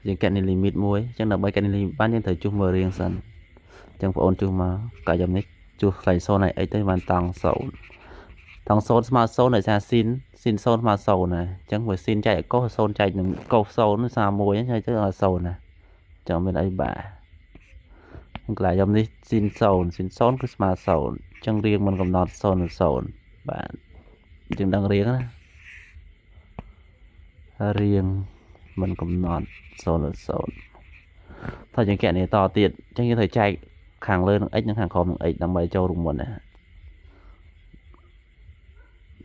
យើងកណនី limit មួយអញ្ចឹងដើម្បីកណនី limit បានយើងត្រូវជួសមើលរៀងសិនអញ្ចឹងបងអូនជួសមកកាយនេះជួសខ្លាញ់0ហើយ x ទៅបានតង់0តង់0ស្មើ0ដោយសារស៊ីន0ស្មើ0ណាអញ្ចឹងវាស៊ីនចែកឲ្យកុស0ចែកនឹងកុស0ស្មើ1ហើយទៅឲ្យ0ណាចាំមានអីបាទកន្លែងខ្ញុំនេះស៊ីន0គឺស្មើ0អញ្ចឹងរៀងមិនកំណត់0និង0បាទយើងដឹងរៀងណារៀងមិនកំណត់0និង0ถ้าយើងកណនីតទៀតអញ្ចឹងយើងត្រូវចែកខាងលើនឹង x និងខាងក្រោមនឹង x ដើម្បីចូលរួមមុនណា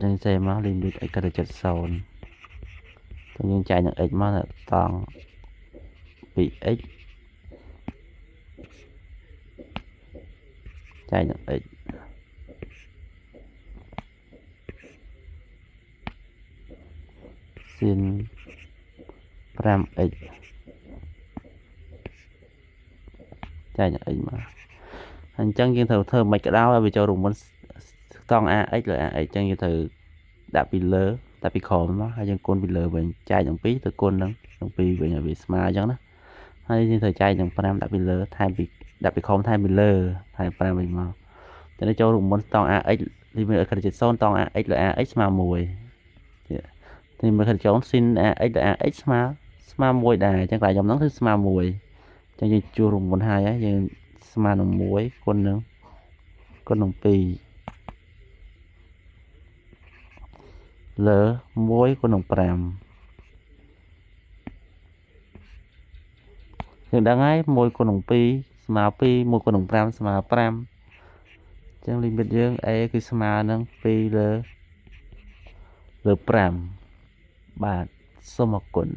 អញ្ចឹងចេះមក limit x ក៏ទៅចិត្ត0ទៅយើងចែកនឹង x មកតង់ 2x ចែកនឹង x ស៊ីន 5x ចែកនឹង x មកអញ្ចឹងយើងត្រូវធ្វើមិនក៏ដោយឲ្យវាចូលរួមមុនតង់ ax លើ ax អញ្ចឹងយើងត្រូវដាក់ពីលើដាក់ពីក្រោមមកហើយយើងគុណពីលើវិញចែកនឹង2ទៅគុណនឹង2វិញឲ្យវាស្មើអញ្ចឹងណាហើយយើងត្រូវចែកនឹង5ដាក់ពីលើថែមពីដាក់ពីក្រោមថែមពីលើថែម5វិញមកតែចូលរួមមុនតង់ ax limit x ទៅ0តង់ ax លើ ax ស្មើ1ទីមើលខាងចូលស៊ីន ax លើ ax ស្មើ1ដែរអញ្ចឹងកន្លែងខ្ញុំហ្នឹងគឺស្មើ1អញ្ចឹងយើងជួសរួមមុនហើយយើងស្មើនឹង1គុណនឹង2លើ1គុណនឹង5យើងដឹងហើយ1គុណនឹង2ស្មើ2 1គុណនឹង5ស្មើ5អញ្ចឹង limit យើង a គឺស្មើនឹង2លើ5បាទសូមអរគុណ